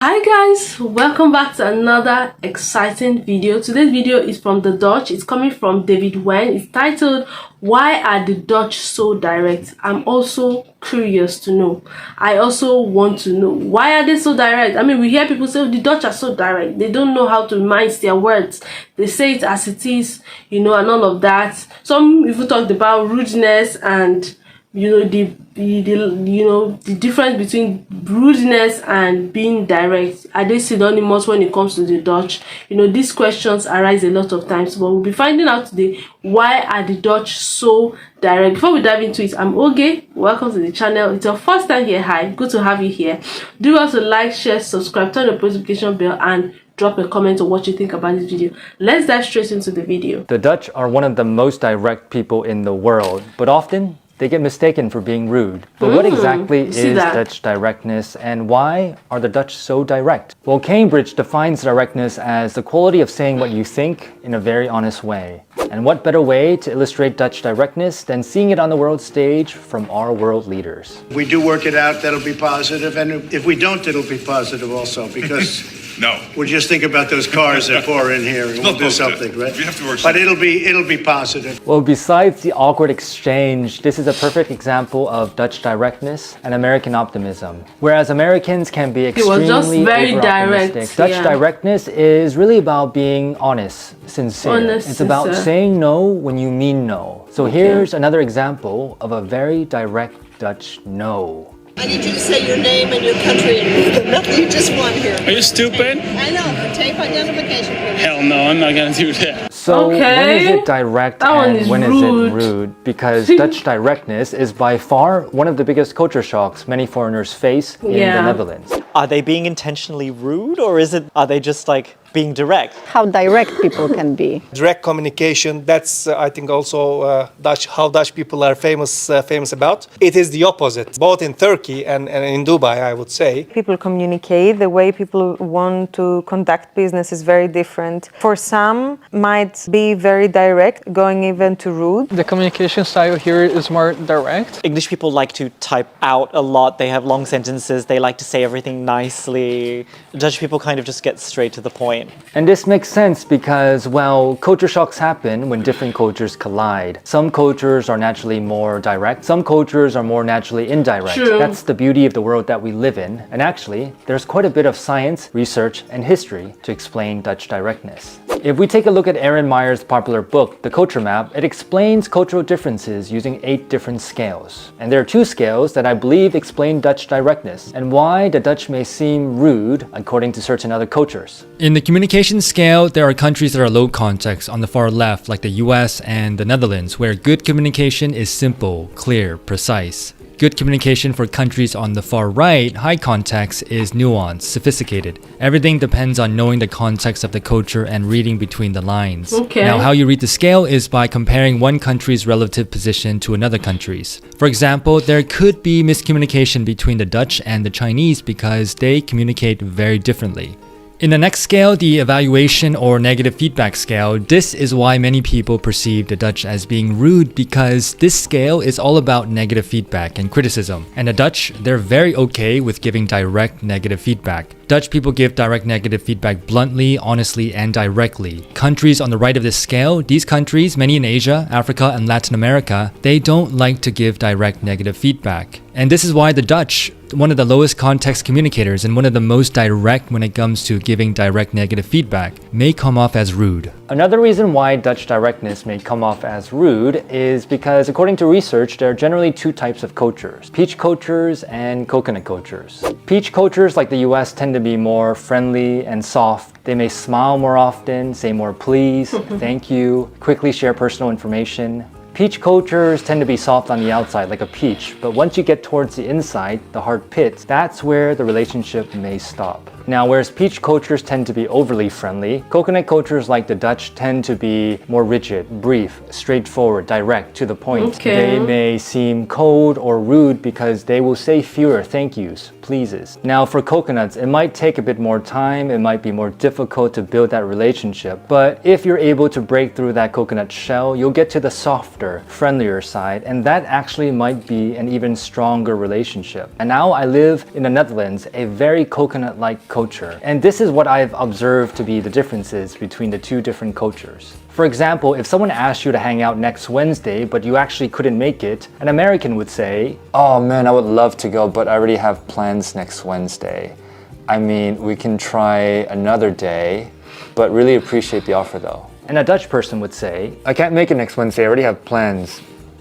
Hi guys, welcome back to another exciting video. Today's video is from the Dutch. It's coming from David Wen. It's titled, "Why are the Dutch so direct?" I'm also curious to know. I also want to know, why are they so direct? I mean, we hear people say, the Dutch are so direct. They don't know how to mince their words. They say it as it is, and all of that. Some even talked about rudeness and the difference between rudeness and being direct. Are they synonymous when it comes to the Dutch? These questions arise a lot of times, but we'll be finding out today, why are the Dutch so direct? Before we dive into it, I'm Oge. Welcome to the channel. It's your first time here. Hi, good to have you here. Do also like, share, subscribe, turn the notification bell, and drop a comment on what you think about this video. Let's dive straight into the video. The Dutch are one of the most direct people in the world, but often they get mistaken for being rude. But what exactly is Dutch directness, and why are the Dutch so direct? Well, Cambridge defines directness as the quality of saying what you think in a very honest way. And what better way to illustrate Dutch directness than seeing it on the world stage from our world leaders? If we do work it out, that'll be positive, and if we don't, it'll be positive also, because no, we'll just think about those cars that pour in here, and we'll do something, right? We have to work but it'll be positive. Well, besides the awkward exchange, this is a perfect example of Dutch directness and American optimism. Whereas Americans can be extremely very over-optimistic, direct, Dutch directness is really about being honest, sincere. It's about saying no when you mean no. So here's another example of a very direct Dutch no. I need you to say your name and your country and nothing you just want here. Are you stupid? I know, but tape identification please. Hell no, I'm not gonna do that. So when is it direct and when is it rude? Because Dutch directness is by far one of the biggest culture shocks many foreigners face in the Netherlands. Are they being intentionally rude, or are they just like being direct? How direct people can be. Direct communication, that's I think also how Dutch people are famous about. It is the opposite, both in Turkey and in Dubai, I would say. People communicate, the way people want to conduct business is very different. For some, might be very direct, going even to rude. The communication style here is more direct. English people like to type out a lot, they have long sentences, they like to say everything nicely. Dutch people kind of just get straight to the point. And this makes sense because, well, culture shocks happen when different cultures collide. Some cultures are naturally more direct, some cultures are more naturally indirect. True. That's the beauty of the world that we live in. And actually, there's quite a bit of science, research, and history to explain Dutch directness. If we take a look at Aaron Meyer's popular book, The Culture Map, it explains cultural differences using 8 different scales. And there are 2 scales that I believe explain Dutch directness and why the Dutch may seem rude according to certain other cultures. In the communication scale, there are countries that are low context on the far left, like the US and the Netherlands, where good communication is simple, clear, precise. Good communication for countries on the far right, high context, is nuanced, sophisticated. Everything depends on knowing the context of the culture and reading between the lines. Now, how you read the scale is by comparing one country's relative position to another country's. For example, there could be miscommunication between the Dutch and the Chinese because they communicate very differently. In the next scale, the evaluation or negative feedback scale, this is why many people perceive the Dutch as being rude, because this scale is all about negative feedback and criticism. And the Dutch, they're very okay with giving direct negative feedback. Dutch people give direct negative feedback bluntly, honestly, and directly. Countries on the right of this scale, these countries, many in Asia, Africa, and Latin America, they don't like to give direct negative feedback. And this is why the Dutch, one of the lowest context communicators and one of the most direct when it comes to giving direct negative feedback, may come off as rude. Another reason why Dutch directness may come off as rude is because, according to research, there are generally 2 types of cultures: peach cultures and coconut cultures. Peach cultures, like the US, tend to be more friendly and soft. They may smile more often, say more please, thank you, quickly share personal information. Peach cultures tend to be soft on the outside, like a peach, but once you get towards the inside, the hard pit, that's where the relationship may stop. Now, whereas peach cultures tend to be overly friendly, coconut cultures like the Dutch tend to be more rigid, brief, straightforward, direct, to the point. They may seem cold or rude because they will say fewer thank yous, pleases. Now, for coconuts, it might take a bit more time, it might be more difficult to build that relationship, but if you're able to break through that coconut shell, you'll get to the softer, friendlier side, and that actually might be an even stronger relationship. And now I live in the Netherlands, a very coconut-like culture. culture. And this is what I've observed to be the differences between the two different cultures. For example, if someone asked you to hang out next Wednesday, but you actually couldn't make it, an American would say, "Oh man, I would love to go, but I already have plans next Wednesday. I mean, we can try another day, but really appreciate the offer though." And a Dutch person would say, "I can't make it next Wednesday, I already have plans.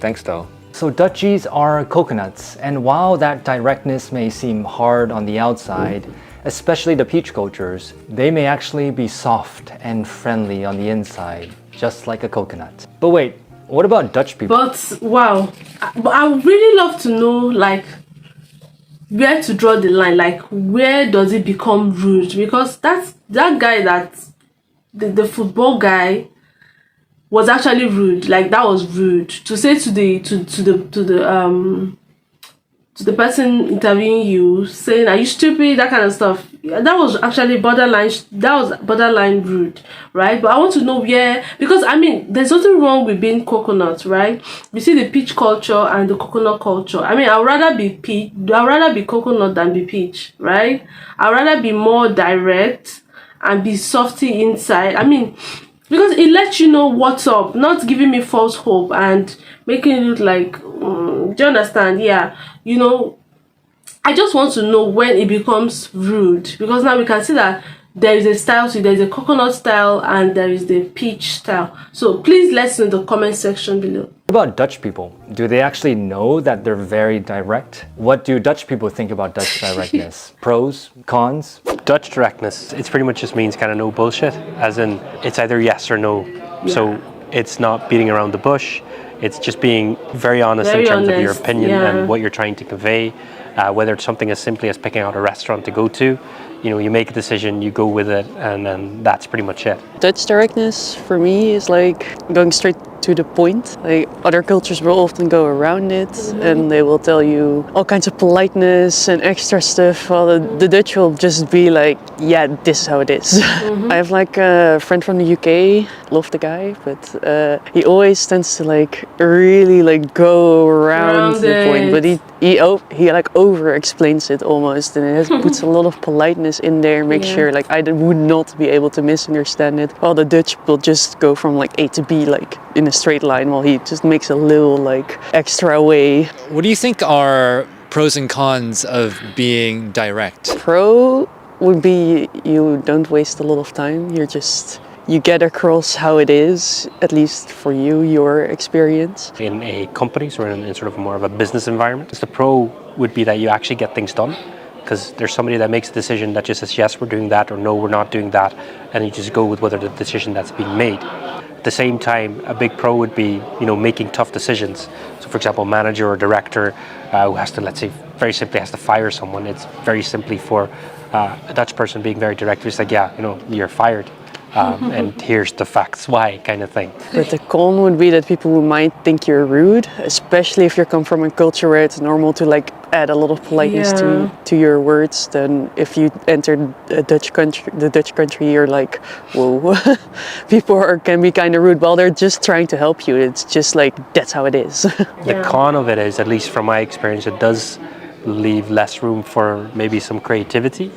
Thanks though." So Dutchies are coconuts, and while that directness may seem hard on the outside, especially the peach cultures, they may actually be soft and friendly on the inside, just like a coconut. But wait, what about Dutch people? But wow, I would really love to know, like, where to draw the line. Like, where does it become rude? Because that guy, that the football guy, was actually rude. Like, that was rude to say to the person interviewing you, saying, "Are you stupid?" That kind of stuff. That was actually borderline. That was borderline rude, right? But I want to know where, because I mean, there's nothing wrong with being coconut, right? We see the peach culture and the coconut culture. I mean, I'd rather be coconut than be peach, right? I'd rather be more direct and be softy inside. I mean, because it lets you know what's up, not giving me false hope and making it look like, do you understand? Yeah, you know, I just want to know when it becomes rude, because now we can see that there is a style to it. There's a coconut style and there is the peach style. So please let us know in the comment section below. What about Dutch people? Do they actually know that they're very direct? What do Dutch people think about Dutch directness? Pros, cons? Dutch directness, it pretty much just means kind of no bullshit, as in it's either yes or no. Yeah. So it's not beating around the bush, it's just being very honest in terms of your opinion and what you're trying to convey. Whether it's something as simply as picking out a restaurant to go to, you know, you make a decision, you go with it, and then that's pretty much it. Dutch directness for me is like going straight to the point. Like, other cultures will often go around it, and they will tell you all kinds of politeness and extra stuff, while the Dutch will just be like, yeah, this is how it is. I have like a friend from the UK, love the guy, but he always tends to like really like go around the point, but he like over explains it almost, and it puts a lot of politeness in there, make sure like I would not be able to misunderstand it, while the Dutch will just go from like A to B like in a straight line, while he just makes a little like extra way. What do you think are pros and cons of being direct? Pro would be you don't waste a lot of time, you get across how it is, at least for you, your experience. In a company, so in sort of more of a business environment, the pro would be that you actually get things done, because there's somebody that makes a decision that just says, yes, we're doing that, or no, we're not doing that, and you just go with whether the decision that's being made. At the same time, a big pro would be, you know, making tough decisions. So for example, a manager or director who has to, let's say, very simply has to fire someone, it's very simply for a Dutch person being very direct, it's like, yeah, you know, you're fired. And here's the facts why, kind of thing. But the con would be that people who might think you're rude, especially if you come from a culture where it's normal to like add a lot of politeness to your words. Then if you enter the Dutch country, you're like, whoa, people can be kind of rude while they're just trying to help you. It's just like, that's how it is. The con of it is, at least from my experience, it does leave less room for maybe some creativity.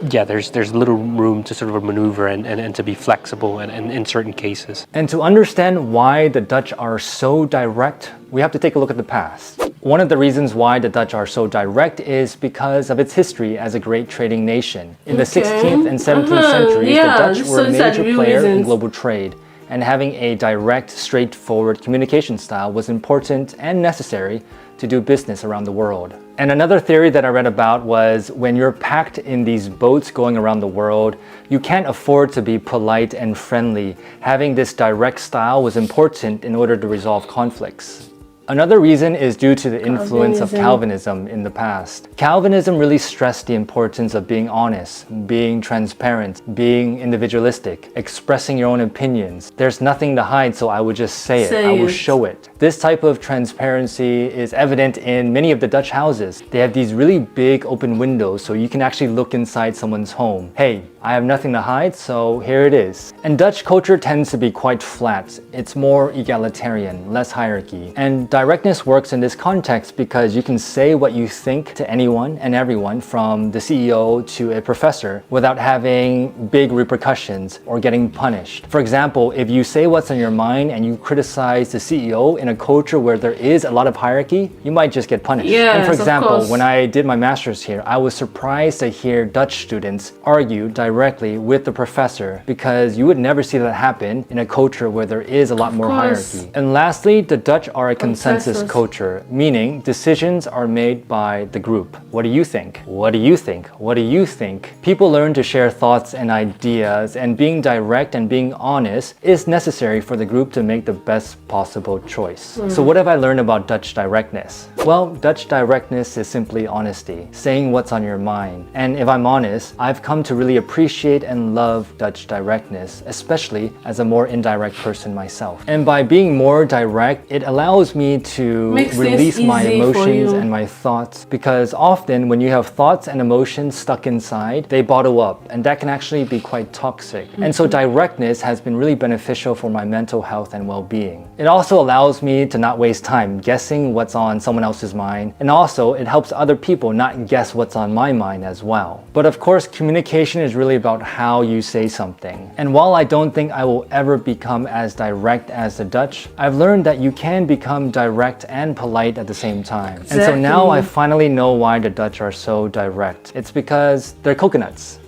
Yeah, there's little room to sort of maneuver and to be flexible in certain cases. And to understand why the Dutch are so direct, we have to take a look at the past. One of the reasons why the Dutch are so direct is because of its history as a great trading nation. In the 16th and 17th centuries, the Dutch were a major player in global trade, and having a direct, straightforward communication style was important and necessary to do business around the world. And another theory that I read about was when you're packed in these boats going around the world, you can't afford to be polite and friendly. Having this direct style was important in order to resolve conflicts. Another reason is due to the influence of Calvinism in the past. Calvinism really stressed the importance of being honest, being transparent, being individualistic, expressing your own opinions. There's nothing to hide, so I would just say it. I will show it. This type of transparency is evident in many of the Dutch houses. They have these really big open windows so you can actually look inside someone's home. Hey, I have nothing to hide, so here it is. And Dutch culture tends to be quite flat. It's more egalitarian, less hierarchy. And directness works in this context because you can say what you think to anyone and everyone, from the CEO to a professor, without having big repercussions or getting punished. For example, if you say what's on your mind and you criticize the CEO in a culture where there is a lot of hierarchy, you might just get punished. Yes, and for example, of course. when I did my master's here, I was surprised to hear Dutch students argue directly with the professor, because you would never see that happen in a culture where there is a lot more hierarchy. And lastly, the Dutch are a consensus culture, meaning decisions are made by the group. What do you think? What do you think? What do you think? People learn to share thoughts and ideas, and being direct and being honest is necessary for the group to make the best possible choice. So what have I learned about Dutch directness? Well, Dutch directness is simply honesty, saying what's on your mind. And if I'm honest, I've come to really appreciate and love Dutch directness, especially as a more indirect person myself. And by being more direct, it allows me to release my emotions and my thoughts, because often when you have thoughts and emotions stuck inside, they bottle up, and that can actually be quite toxic. And so directness has been really beneficial for my mental health and well-being. It also allows me to not waste time guessing what's on someone else's mind, and also it helps other people not guess what's on my mind as well. But of course, communication is really about how you say something. And while I don't think I will ever become as direct as the Dutch, I've learned that you can become direct and polite at the same time. And so now I finally know why the Dutch are so direct. It's because they're coconuts.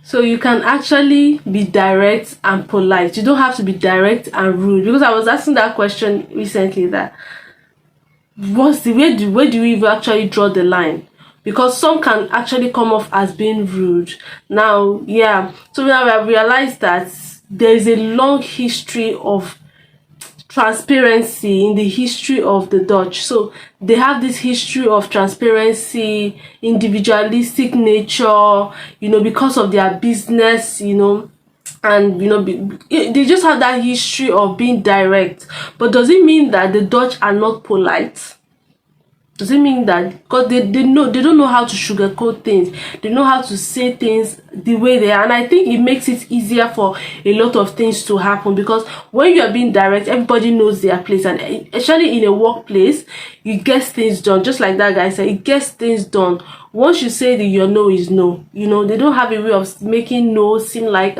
So you can actually be direct and polite. You don't have to be direct and rude. Because I was asking that question recently, that where do we even actually draw the line? Because some can actually come off as being rude. Now, so now I realized that there is a long history of transparency in the history of the Dutch. So they have this history of transparency, individualistic nature, because of their business, and they just have that history of being direct. But does it mean that the Dutch are not polite? Does it mean that because they don't know how to sugarcoat things, they know how to say things the way they are? And I think it makes it easier for a lot of things to happen, because when you are being direct, everybody knows their place, and especially in a workplace, you get things done. Just like that guy said, it gets things done. Once you say that your no is no, they don't have a way of making no seem like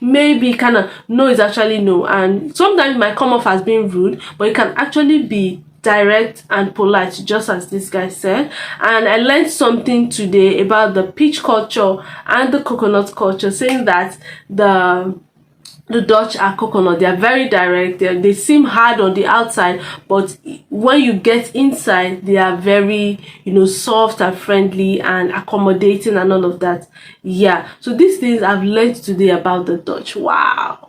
maybe kind of no is actually no. And sometimes it might come off as being rude, but it can actually be direct and polite, just as this guy said. And I learned something today about the peach culture and the coconut culture, saying that the Dutch are coconut. They are very direct. They seem hard on the outside, but when you get inside, they are very, soft and friendly and accommodating and all of that. So these things I've learned today about the Dutch. Wow,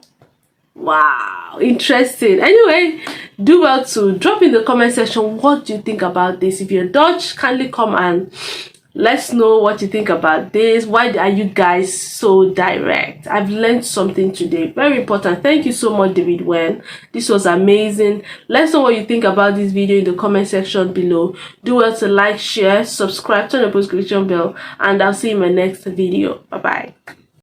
interesting. Anyway, do well to drop in the comment section what do you think about this. If you're Dutch, kindly come and let's know what you think about this. Why are you guys so direct? I've learned something today, very important. Thank you so much, David Wen. This was amazing. Let's know what you think about this video in the comment section below. Do well to like, share, subscribe, turn on the notification bell, and I'll see you in my next video. Bye bye.